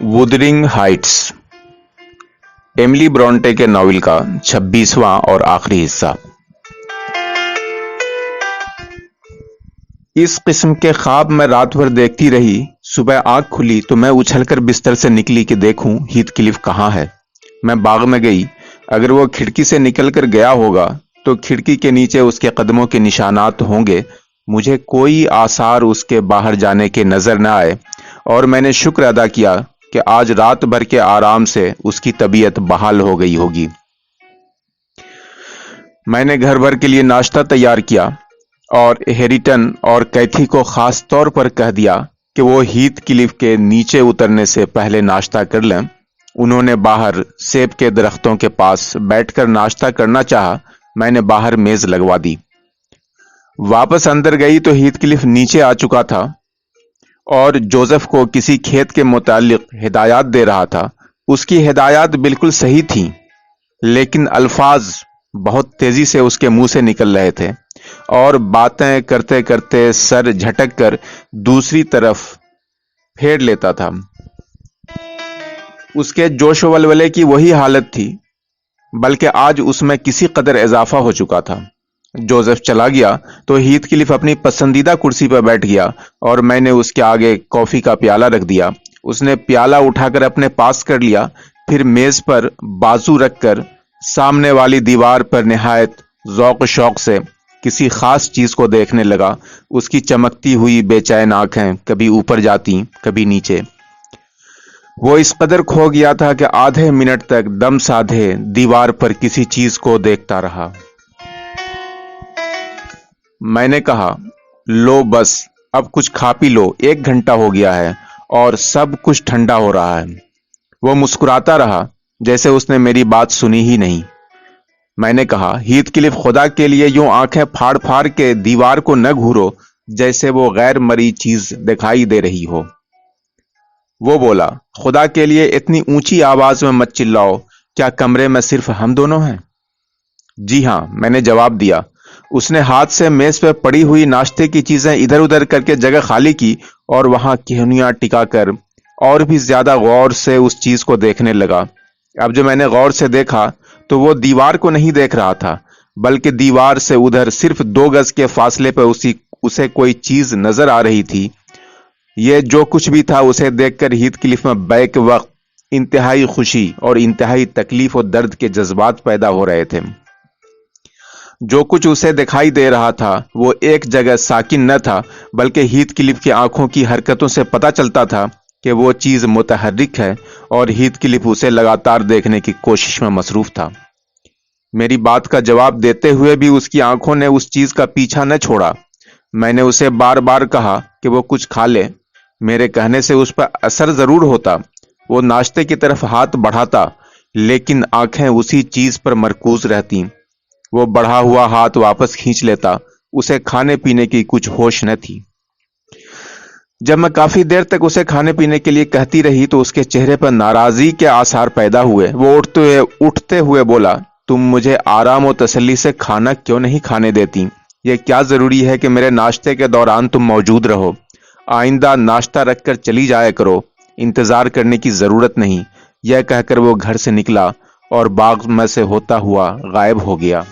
Wuthering Heights, Emily Bronte के novel का 26वां और आखिरी हिस्सा। इस किस्म के ख्वाब मैं रात भर देखती रही। सुबह आंख खुली तो मैं उछलकर बिस्तर से निकली कि देखूं हीथक्लिफ कहाँ है। मैं बाग में गई। अगर वो खिड़की से निकलकर गया होगा तो खिड़की के नीचे उसके कदमों के निशानात होंगे। मुझे कोई आसार उसके बाहर जाने के नजर न आए और मैंने शुक्र अदा किया कि आज रात भर के आराम से उसकी तबीयत बहाल हो गई होगी। मैंने घर भर के लिए नाश्ता तैयार किया और हैरिटन और कैथी को खास तौर पर कह दिया कि वो हीथक्लिफ के नीचे उतरने से पहले नाश्ता कर लें। उन्होंने बाहर सेब के दरख्तों के पास बैठकर नाश्ता करना चाहा। मैंने बाहर मेज लगवा दी। वापस अंदर गई तो हीथक्लिफ नीचे आ चुका था और जोसेफ को किसी खेत के मुतालिक हिदायत दे रहा था। उसकी हिदायत बिल्कुल सही थी, लेकिन अल्फाज बहुत तेजी से उसके मुंह से निकल रहे थे और बातें करते करते सर झटक कर दूसरी तरफ फेर लेता था। उसके जोश वलवले की वही हालत थी, बल्कि आज उसमें किसी कदर इजाफा हो चुका था। जोसेफ चला गया तो हीथक्लिफ अपनी पसंदीदा कुर्सी पर बैठ गया और मैंने उसके आगे कॉफी का प्याला रख दिया। उसने प्याला उठाकर अपने पास कर लिया, फिर मेज पर बाजू रखकर सामने वाली दीवार पर निहायत ज़ौक़ शौक से किसी खास चीज को देखने लगा। उसकी चमकती हुई बेचैन आंखें कभी ऊपर जाती कभी नीचे। वो इस कदर खो गया था कि आधे मिनट तक दम साधे दीवार पर किसी चीज को देखता रहा। मैंने कहा, लो बस अब कुछ खा पी लो, 1 घंटा हो गया है और सब कुछ ठंडा हो रहा है। वो मुस्कुराता रहा जैसे उसने मेरी बात सुनी ही नहीं। मैंने कहा, हीथक्लिफ खुदा के लिए यूं आंखें फाड़ फाड़ के दीवार को न घूरो जैसे वो गैर मरी चीज दिखाई दे रही हो। वो बोला, खुदा के लिए इतनी ऊंची आवाज में मत चिल्लाओ, क्या कमरे में सिर्फ हम दोनों हैं? जी हां, मैंने जवाब दिया। उसने हाथ से मेज पर पड़ी हुई नाश्ते की चीजें इधर उधर करके जगह खाली की और वहां केहनियां टिकाकर और भी ज्यादा गौर से उस चीज को देखने लगा। अब जो मैंने गौर से देखा तो वो दीवार को नहीं देख रहा था, बल्कि दीवार से उधर सिर्फ 2 गज के फासले पर उसे कोई चीज नजर आ रही थी। ये जो कुछ भी था उसे देखकर हीथक्लिफ में बैक वक्त इंतहाई खुशी और इंतहाई तकलीफ और दर्द के जज्बात पैदा हो रहे थे। जो कुछ उसे दिखाई दे रहा था वो एक जगह साकिन न था, बल्कि हीथक्लिफ की आंखों की हरकतों से पता चलता था कि वो चीज मुतहर्रिक है और हीथक्लिफ उसे लगातार देखने की कोशिश में मसरूफ था। मेरी बात का जवाब देते हुए भी उसकी आंखों ने उस चीज का पीछा न छोड़ा। मैंने उसे बार बार कहा कि वो कुछ खा ले। मेरे कहने से उस पर असर जरूर होता। वो नाश्ते की तरफ हाथ बढ़ाता, लेकिन आंखें उसी चीज पर मरकूज रहती। वो बढ़ा हुआ हाथ वापस खींच लेता। उसे खाने पीने की कुछ होश न थी। जब मैं काफी देर तक उसे खाने पीने के लिए कहती रही तो उसके चेहरे पर नाराजगी के आसार पैदा हुए। वो उठते हुए बोला, तुम मुझे आराम और तसल्ली से खाना क्यों नहीं खाने देती? ये क्या जरूरी है कि मेरे नाश्ते के दौरान तुम मौजूद रहो? आइंदा नाश्ता रखकर चली जाया करो, इंतजार करने की जरूरत नहीं। यह कहकर वो घर से निकला और बाग में से होता हुआ गायब हो गया।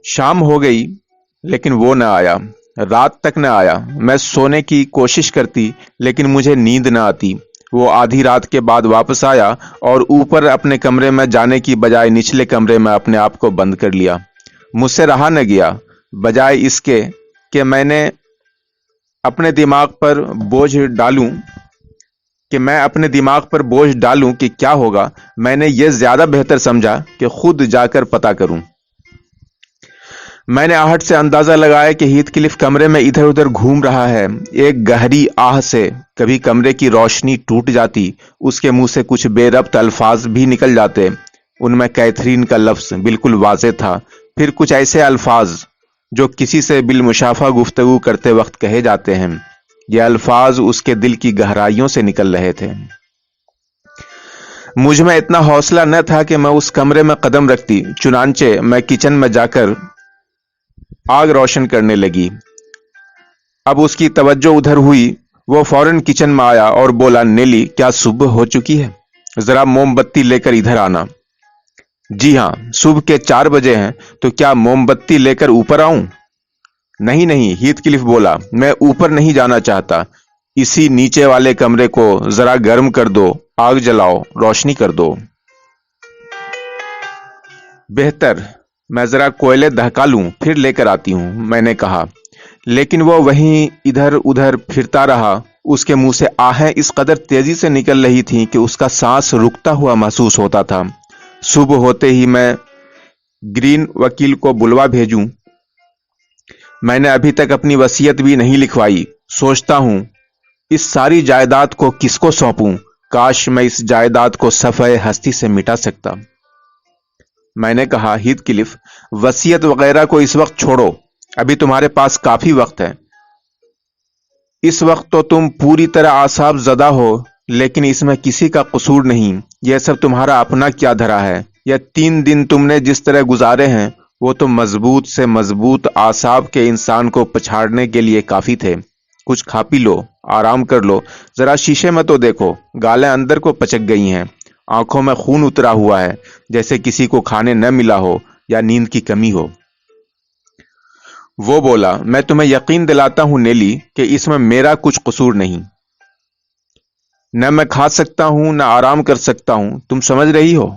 शाम हो गई लेकिन वो न आया। रात तक न आया। मैं सोने की कोशिश करती लेकिन मुझे नींद न आती। वो आधी रात के बाद वापस आया और ऊपर अपने कमरे में जाने की बजाय निचले कमरे में अपने आप को बंद कर लिया। मुझसे रहा न गया। बजाय इसके कि मैं अपने दिमाग पर बोझ डालूं कि क्या होगा, मैंने ये ज्यादा बेहतर समझा कि खुद जाकर पता करूं। मैंने आहट से अंदाजा लगाया कि हीथक्लिफ कमरे में इधर उधर घूम रहा है। एक गहरी आह से कभी कमरे की रोशनी टूट जाती, उसके मुंह से कुछ बेरब्त अल्फाज भी निकल जाते। उनमें कैथरीन का लफ्ज बिल्कुल वाज़ेह था, फिर कुछ ऐसे अल्फाज जो किसी से बिलमुशाफा गुफ्तगू करते वक्त कहे जाते हैं। ये अल्फाज उसके दिल की गहराइयों से निकल रहे थे। मुझ में इतना हौसला न था कि मैं उस कमरे में कदम रखती। चुनांचे मैं किचन में जाकर आग रोशन करने लगी। अब उसकी तवज्जो उधर हुई وہ فوراً کچن میں آیا اور بولا، نیلی کیا صبح ہو چکی ہے؟ ذرا موم بتی لے کر ادھر آنا۔ جی ہاں، صبح کے 4 بجے ہیں، تو کیا موم بتی لے کر اوپر آؤں؟ نہیں نہیں، ہیتھ کلف بولا، میں اوپر نہیں جانا چاہتا، اسی نیچے والے کمرے کو ذرا گرم کر دو، آگ جلاؤ، روشنی کر دو۔ بہتر، میں ذرا کوئلے دہکا لوں پھر لے کر آتی ہوں، میں نے کہا۔ لیکن وہ وہیں ادھر ادھر پھرتا رہا۔ اس کے منہ سے آہیں اس قدر تیزی سے نکل رہی تھیں کہ اس کا سانس رکتا ہوا محسوس ہوتا تھا۔ صبح ہوتے ہی میں گرین وکیل کو بلوا بھیجوں۔ میں نے ابھی تک اپنی وصیت بھی نہیں لکھوائی۔ سوچتا ہوں اس ساری جائیداد کو کس کو سونپوں؟ کاش میں اس جائیداد کو صفحہ ہستی سے مٹا سکتا۔ میں نے کہا، ہیتھ کلف، وصیت وغیرہ کو اس وقت چھوڑو، ابھی تمہارے پاس کافی وقت ہے۔ اس وقت تو تم پوری طرح اعصاب زدہ ہو، لیکن اس میں کسی کا قصور نہیں، یہ سب تمہارا اپنا کیا دھرا ہے۔ یہ 3 دن تم نے جس طرح گزارے ہیں وہ تو مضبوط سے مضبوط اعصاب کے انسان کو پچھاڑنے کے لیے کافی تھے۔ کچھ کھا پی لو، آرام کر لو، ذرا شیشے میں تو دیکھو، گالیں اندر کو پچک گئی ہیں، آنکھوں میں خون اترا ہوا ہے، جیسے کسی کو کھانے نہ ملا ہو یا نیند کی کمی ہو۔ وہ بولا، میں تمہیں یقین دلاتا ہوں نیلی کہ اس میں میرا کچھ قصور نہیں۔ نہ میں کھا سکتا ہوں نہ آرام کر سکتا ہوں، تم سمجھ رہی ہو؟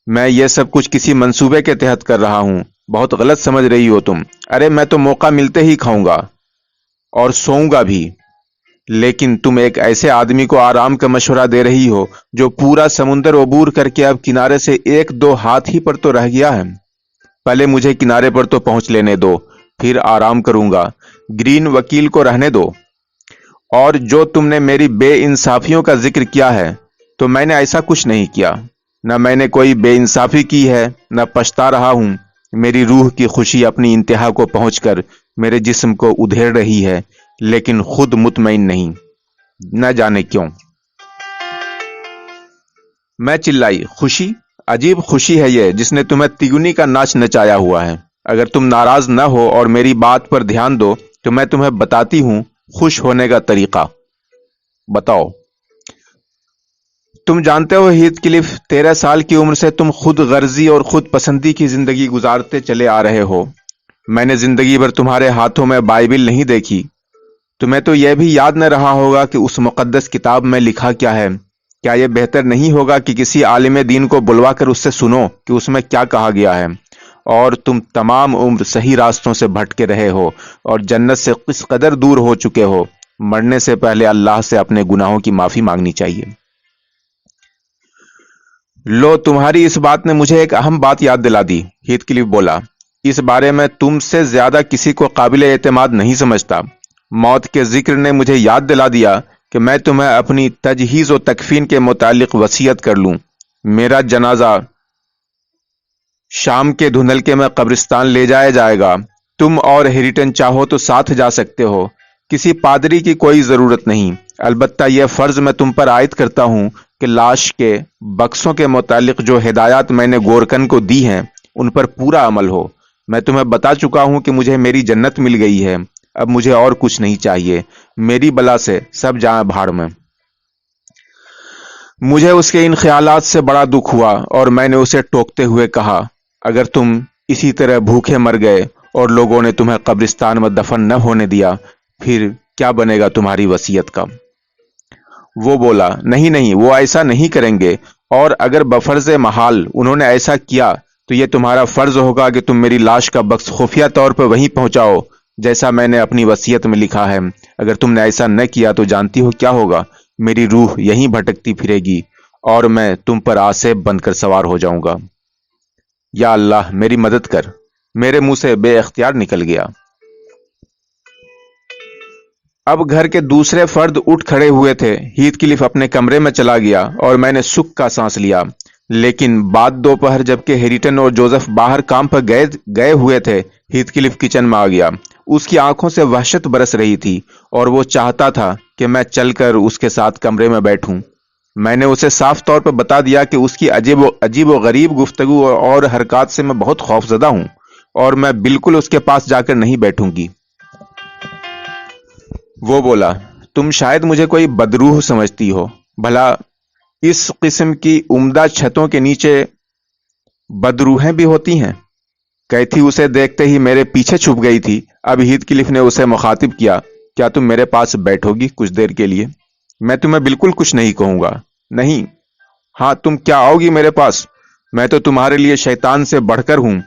میں یہ سب کچھ کسی منصوبے کے تحت کر رہا ہوں۔ بہت غلط سمجھ رہی ہو تم۔ ارے میں تو موقع ملتے ہی کھاؤں گا اور سوؤں گا بھی۔ لیکن تم ایک ایسے آدمی کو آرام کا مشورہ دے رہی ہو جو پورا سمندر عبور کر کے اب کنارے سے 1-2 ہاتھ ہی پر تو رہ گیا ہے۔ پہلے مجھے کنارے پر تو پہنچ لینے دو، پھر آرام کروں گا۔ گرین وکیل کو رہنے دو۔ اور جو تم نے میری بے انصافیوں کا ذکر کیا ہے، تو میں نے ایسا کچھ نہیں کیا۔ نہ میں نے کوئی بے انصافی کی ہے، نہ پچھتا رہا ہوں۔ میری روح کی خوشی اپنی انتہا کو پہنچ کر میرے جسم کو ادھیڑ رہی ہے، لیکن خود مطمئن نہیں، نہ جانے کیوں۔ میں چلائی، خوشی؟ عجیب خوشی ہے یہ جس نے تمہیں تیگنی کا ناچ نچایا ہوا ہے۔ اگر تم ناراض نہ ہو اور میری بات پر دھیان دو تو میں تمہیں بتاتی ہوں خوش ہونے کا طریقہ۔ بتاؤ۔ تم جانتے ہو ہیتھ کلف، 13 سال کی عمر سے تم خود غرضی اور خود پسندی کی زندگی گزارتے چلے آ رہے ہو۔ میں نے زندگی بھر تمہارے ہاتھوں میں بائبل نہیں دیکھی۔ تمہیں تو یہ بھی یاد نہ رہا ہوگا کہ اس مقدس کتاب میں لکھا کیا ہے۔ کیا یہ بہتر نہیں ہوگا کہ کسی عالم دین کو بلوا کر اس سے سنو کہ اس میں کیا کہا گیا ہے؟ اور تم تمام عمر صحیح راستوں سے بھٹکے رہے ہو اور جنت سے کس قدر دور ہو چکے ہو۔ مرنے سے پہلے اللہ سے اپنے گناہوں کی معافی مانگنی چاہیے۔ لو، تمہاری اس بات نے مجھے ایک اہم بات یاد دلا دی، ہیتھ کلف بولا۔ اس بارے میں تم سے زیادہ کسی کو قابل اعتماد نہیں سمجھتا۔ موت کے ذکر نے مجھے یاد دلا دیا کہ میں تمہیں اپنی تجہیز و تکفین کے متعلق وصیت کر لوں۔ میرا جنازہ شام کے دھندلکے میں قبرستان لے جایا جائے گا۔ تم اور ہیریٹن چاہو تو ساتھ جا سکتے ہو۔ کسی پادری کی کوئی ضرورت نہیں۔ البتہ یہ فرض میں تم پر عائد کرتا ہوں کہ لاش کے بکسوں کے متعلق جو ہدایات میں نے گورکن کو دی ہیں ان پر پورا عمل ہو۔ میں تمہیں بتا چکا ہوں کہ مجھے میری جنت مل گئی ہے، اب مجھے اور کچھ نہیں چاہیے۔ میری بلا سے سب جائیں بھاڑ میں۔ مجھے اس کے ان خیالات سے بڑا دکھ ہوا اور میں نے اسے ٹوکتے ہوئے کہا، اگر تم اسی طرح بھوکے مر گئے اور لوگوں نے تمہیں قبرستان میں دفن نہ ہونے دیا، پھر کیا بنے گا تمہاری وصیت کا؟ وہ بولا، نہیں نہیں، وہ ایسا نہیں کریں گے، اور اگر بفرض محال انہوں نے ایسا کیا تو یہ تمہارا فرض ہوگا کہ تم میری لاش کا بکس خفیہ طور پر وہیں پہنچاؤ جیسا میں نے اپنی وصیت میں لکھا ہے۔ اگر تم نے ایسا نہ کیا تو جانتی ہو کیا ہوگا؟ میری روح یہیں بھٹکتی پھرے گی اور میں تم پر آسیب بن کر سوار ہو جاؤں گا۔ یا اللہ میری مدد کر۔ میرے منہ سے بے اختیار نکل گیا۔ اب گھر کے دوسرے فرد اٹھ کھڑے ہوئے تھے۔ ہیتھ کلف اپنے کمرے میں چلا گیا اور میں نے سکھ کا سانس لیا۔ لیکن بعد دوپہر جبکہ ہیریٹن اور جوزف باہر کام پر گئے ہوئے تھے، ہیتھ کلف کچن میں آ گیا۔ اس کی آنکھوں سے وحشت برس رہی تھی اور وہ چاہتا تھا کہ میں چل کر اس کے ساتھ کمرے میں بیٹھوں۔ میں نے اسے صاف طور پر بتا دیا کہ اس کی عجیب و غریب گفتگو اور حرکات سے میں بہت خوفزدہ ہوں اور میں بالکل اس کے پاس جا کر نہیں بیٹھوں گی۔ وہ بولا، तुम शायद मुझे कोई बदरूह समझती हो। भला इस किस्म की उम्दा छतों के नीचे बदरूहें भी होती हैं? कैथी उसे देखते ही मेरे पीछे छुप गई थी। अब हीथक्लिफ ने उसे मुखातिब किया, क्या तुम मेरे पास बैठोगी कुछ देर के लिए? मैं तुम्हें बिल्कुल कुछ नहीं कहूंगा। नहीं। हाँ, तुम क्या आओगी मेरे पास? मैं तो तुम्हारे लिए शैतान से बढ़कर हूं।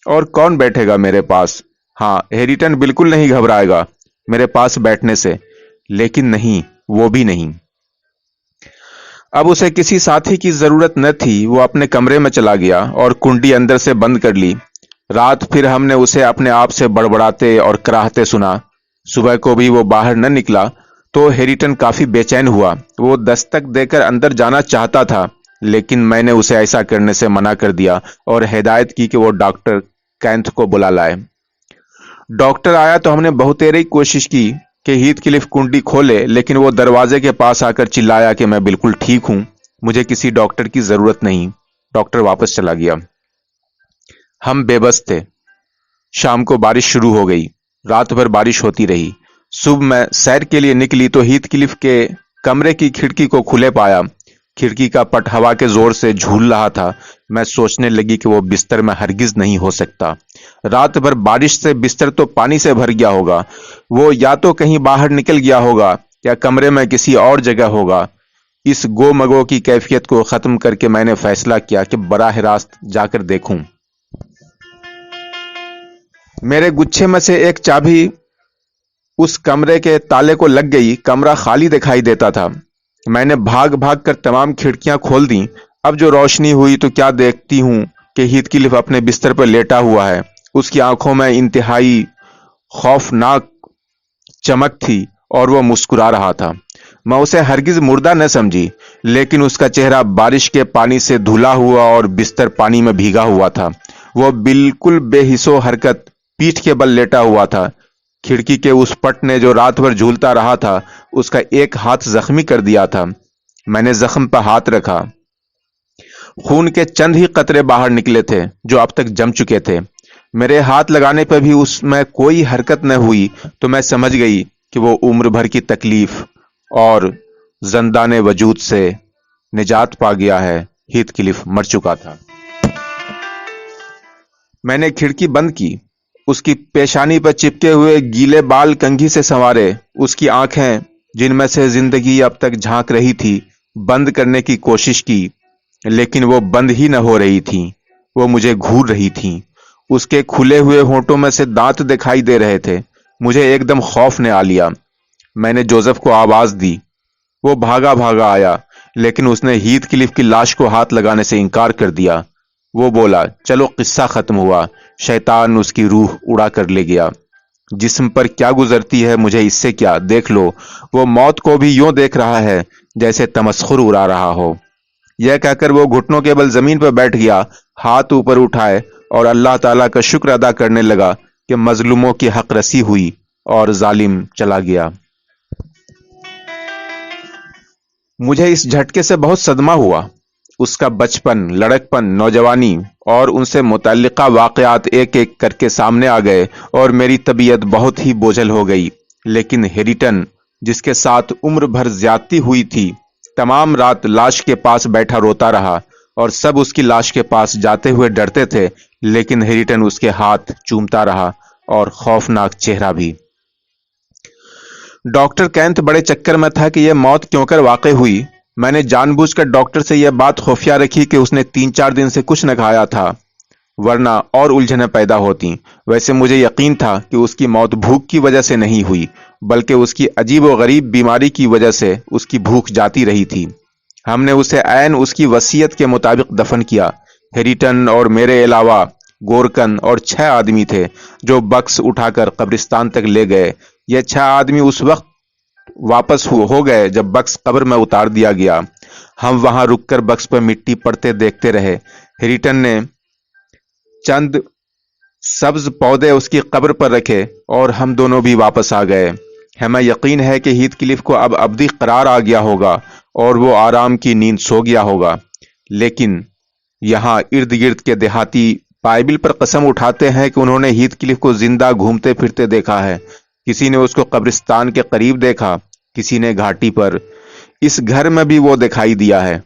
और कौन बैठेगा मेरे पास? हाँ, हैरिटन बिल्कुल नहीं घबराएगा मेरे पास बैठने से। लेकिन नहीं, वो भी नहीं। अब उसे किसी साथी की जरूरत न थी। वो अपने कमरे में चला गया और कुंडी अंदर से बंद कर ली। रात फिर हमने उसे अपने आप से बड़बड़ाते और कराहते सुना। सुबह को भी वो बाहर न निकला तो हैरिटन काफी बेचैन हुआ। वो दस्तक देकर अंदर जाना चाहता था, लेकिन मैंने उसे ऐसा करने से मना कर दिया और हिदायत की कि वो डॉक्टर कैंथ को बुला लाए। डॉक्टर आया तो हमने बहुतेरी कोशिश की कि हीथक्लिफ कुंडी खोले, लेकिन वो दरवाजे के पास आकर चिल्लाया कि मैं बिल्कुल ठीक हूं, मुझे किसी डॉक्टर की जरूरत नहीं। डॉक्टर वापस चला गया। हम बेबस थे। शाम को बारिश शुरू हो गई। रात भर बारिश होती रही। सुबह मैं सैर के लिए निकली तो हीथक्लिफ के कमरे की खिड़की को खुले पाया। खिड़की का पट हवा के जोर से झूल रहा था। मैं सोचने लगी कि वो बिस्तर में हरगिज नहीं हो सकता। रात भर बारिश से बिस्तर तो पानी से भर गया होगा। वो या तो कहीं बाहर निकल गया होगा या कमरे में किसी और जगह होगा। इस गो मगो की कैफियत को खत्म करके मैंने फैसला किया कि बराह रास्त जाकर देखूं। मेरे गुच्छे में से एक चाबी उस कमरे के ताले को लग गई। कमरा खाली दिखाई देता था। मैंने भाग भाग कर तमाम खिड़कियां खोल दी। अब जो रोशनी हुई तो क्या देखती हूं कि हीथक्लिफ अपने बिस्तर पर लेटा हुआ है। उसकी आंखों में इंतहाई खौफनाक चमक थी और वो मुस्कुरा रहा था। मैं उसे हरगिज मुर्दा न समझी, लेकिन उसका चेहरा बारिश के पानी से धुला हुआ और बिस्तर पानी में भीगा हुआ था। वो बिल्कुल बेहिसो हरकत पीठ के बल लेटा हुआ था। खिड़की के उस पट ने जो रात भर झूलता रहा था, उसका एक हाथ जख्मी कर दिया था। मैंने जख्म पर हाथ रखा। खून के चंद ही कतरे बाहर निकले थे जो अब तक जम चुके थे। मेरे हाथ लगाने पर भी उसमें कोई हरकत न हुई तो मैं समझ गई कि वो उम्र भर की तकलीफ और जंदाने वजूद से निजात पा गया है। हीथक्लिफ मर चुका था। मैंने खिड़की बंद की। उसकी पेशानी पर चिपके हुए गीले बाल कंघी से संवारे। उसकी आंखें, जिनमें से जिंदगी अब तक झांक रही थी, बंद करने की कोशिश की, लेकिन वो बंद ही न हो रही थी। वो मुझे घूर रही थी। उसके खुले हुए होंठों में से दांत दिखाई दे रहे थे। मुझे एकदम खौफ ने आ लिया। मैंने जोसेफ को आवाज दी। वो भागा भागा आया, लेकिन उसने हीथक्लिफ की लाश को हाथ लगाने से इनकार कर दिया। वो बोला, चलो किस्सा खत्म हुआ। शैतान उसकी रूह उड़ा कर ले गया। जिस्म पर क्या गुजरती है मुझे इससे क्या, देख लो। वो मौत को भी यूं देख रहा है जैसे तमस्खुर उड़ा रहा हो। यह कहकर वो घुटनों के बल जमीन पर बैठ गया, हाथ ऊपर उठाए और अल्लाह ताला का शुक्र अदा करने लगा कि मजलूमों की हक रसी हुई और जालिम चला गया। मुझे इस झटके से बहुत सदमा हुआ। उसका बचपन, लड़कपन, नौजवानी और उनसे मुतल्लिका वाकयात एक एक करके सामने आ गए और मेरी तबीयत बहुत ही बोझल हो गई। लेकिन हैरिटन, जिसके साथ उम्र भर ज्यादती हुई थी, तमाम रात लाश के पास बैठा रोता रहा और सब उसकी लाश के पास जाते हुए डरते थे, लेकिन हैरिटन उसके हाथ चूमता रहा और खौफनाक चेहरा भी। डॉक्टर कैंथ बड़े चक्कर में था कि यह मौत क्यों कर वाकई हुई। मैंने जानबूझकर डॉक्टर से यह बात खुफिया रखी कि उसने 3-4 दिन से कुछ न खाया था, वरना और उलझनें पैदा होती। वैसे मुझे यकीन था कि उसकी मौत भूख की वजह से नहीं हुई, बल्कि उसकी अजीब व गरीब बीमारी की वजह से उसकी भूख जाती रही थी। हमने उसे ऐन उसकी वसीयत के मुताबिक दफन किया। हैरिटन और मेरे अलावा गोरकन और 6 आदमी थे जो बक्स उठाकर कब्रिस्तान तक ले गए। ये 6 आदमी उस वक्त वापस हो गए जब बक्स कब्र में उतार दिया गया। हम वहां रुककर बक्स पर मिट्टी पड़ते देखते रहे। हैरिटन ने चंद सब्ज पौधे उसकी कब्र पर रखे और हम दोनों भी वापस आ गए। हमें यकीन है कि हीथक्लिफ को अब अब्दी करार आ गया होगा और वो आराम की नींद सो गया होगा। लेकिन यहाँ इर्द गिर्द के देहाती बाइबिल पर कसम उठाते हैं कि उन्होंने हीथक्लिफ को जिंदा घूमते फिरते देखा है। किसी ने उसको कब्रिस्तान के करीब देखा, किसी ने घाटी पर। इस घर में भी वो दिखाई दिया है।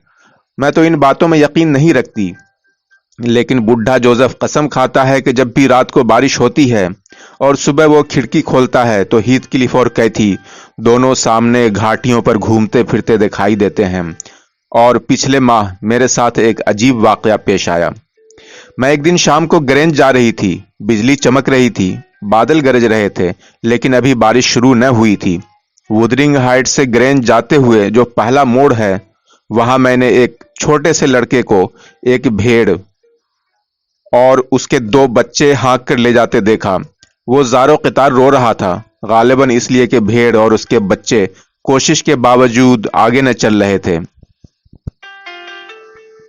मैं तो इन बातों में यकीन नहीं रखती, लेकिन बुढ़ा जोसेफ कसम खाता है कि जब भी रात को बारिश होती है और सुबह वो खिड़की खोलता है तो हीथक्लिफ और कैथी दोनों सामने घाटियों पर घूमते फिरते दिखाई देते हैं। और पिछले माह मेरे साथ एक अजीब वाकया पेश आया। मैं एक दिन शाम को ग्रेंज जा रही थी। बिजली चमक रही थी, बादल गरज रहे थे, लेकिन अभी बारिश शुरू न हुई थी। वुदरिंग हाइट से ग्रेंज जाते हुए जो पहला मोड़ है, वहां मैंने एक छोटे से लड़के को एक भेड़ और उसके 2 बच्चे हाँक कर ले जाते देखा। वो ज़ारो क़तार रो रहा था, गालिबन इसलिए कि भेड़ और उसके बच्चे कोशिश के बावजूद आगे न चल रहे थे।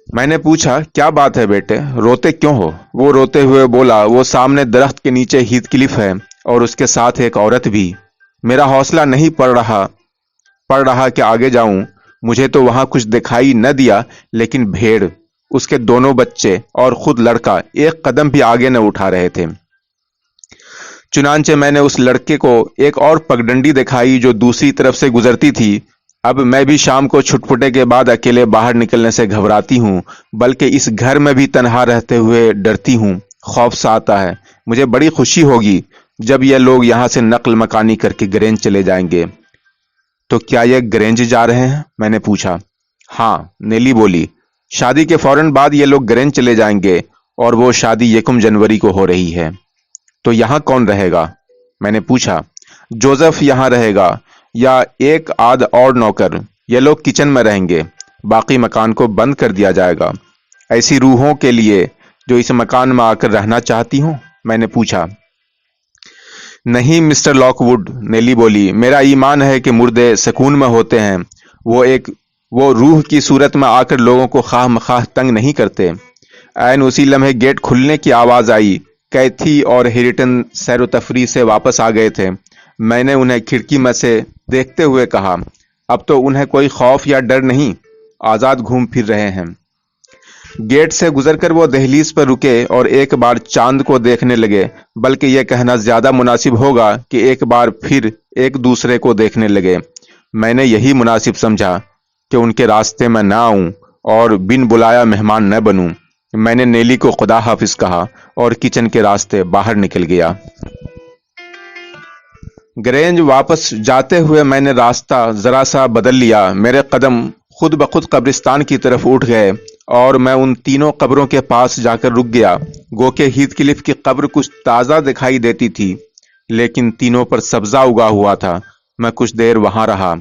मैंने पूछा, क्या बात है बेटे, रोते क्यों हो? वो रोते हुए बोला, वो सामने दरख्त के नीचे हीथक्लिफ है और उसके साथ एक औरत भी। मेरा हौसला नहीं पड़ रहा कि आगे जाऊं। मुझे तो वहां कुछ दिखाई न दिया, लेकिन भेड़, उसके दोनों बच्चे और खुद लड़का एक कदम भी आगे न उठा रहे थे। चुनांचे मैंने उस लड़के को एक और पगडंडी दिखाई जो दूसरी तरफ से गुजरती थी। अब मैं भी शाम को छुटपुटे के बाद अकेले बाहर निकलने से घबराती हूँ, बल्कि इस घर में भी तन्हा रहते हुए डरती हूँ। खौफ सा आता है। मुझे बड़ी खुशी होगी जब ये लोग यहाँ से नकल मकानी करके ग्रेंज चले जाएंगे। तो क्या ये ग्रेंज जा रहे हैं? मैंने पूछा। हाँ, नेली बोली। शादी के फौरन बाद ये लोग ग्रेंज चले जाएंगे और वो शादी 1 जनवरी को हो रही है। तो यहाँ कौन रहेगा? मैंने पूछा। जोसेफ यहाँ रहेगा या एक आध और नौकर। ये लोग किचन में रहेंगे, बाकी मकान को बंद कर दिया जाएगा। ऐसी रूहों के लिए जो इस मकान में आकर रहना चाहती हूँ? मैंने पूछा। नहीं मिस्टर लॉकवुड, नेली बोली, मेरा ईमान है कि मुर्दे सुकून में होते हैं। वो रूह की सूरत में आकर लोगों को खाह मखाह तंग नहीं करते। ऐन उसी लम्हे गेट खुलने की आवाज आई। कैथी और हेरिटन सैर तफरी से वापस आ गए थे। मैंने उन्हें खिड़की में से देखते हुए कहा, अब तो उन्हें कोई खौफ या डर नहीं, आजाद घूम फिर रहे हैं। गेट से गुजरकर वो दहलीज पर रुके और एक बार चांद को देखने लगे, बल्कि यह कहना ज्यादा मुनासिब होगा कि एक बार फिर एक दूसरे को देखने लगे। मैंने यही मुनासिब समझा कि उनके रास्ते में ना आऊं और बिन बुलाया मेहमान न बनूं। मैंने नेली को खुदा हाफिज कहा और किचन के रास्ते बाहर निकल गया। ग्रेंज वापस जाते हुए मैंने रास्ता जरा सा बदल लिया। मेरे कदम खुद ब खुद कब्रिस्तान की तरफ उठ गए और मैं उन तीनों कब्रों के पास जाकर रुक गया। गोके हीथक्लिफ की कब्र कुछ ताज़ा दिखाई देती थी, लेकिन तीनों पर सब्जा उगा हुआ था। मैं कुछ देर वहां रहा।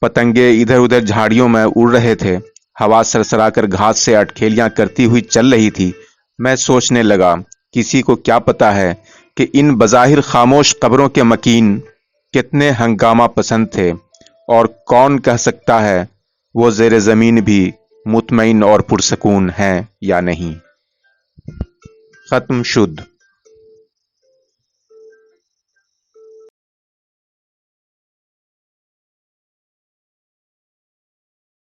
पतंगे इधर उधर झाड़ियों में उड़ रहे थे। हवा सरसराकर घास से अटखेलियां करती हुई चल रही थी। मैं सोचने लगा, किसी को क्या पता है कि इन बज़ाहिर खामोश कब्रों के मकीन कितने हंगामा पसंद थे, और कौन कह सकता है वो ज़ेरे ज़मीन भी मुतमईन और पुरसकून हैं या नहीं। खत्म शुद्ध।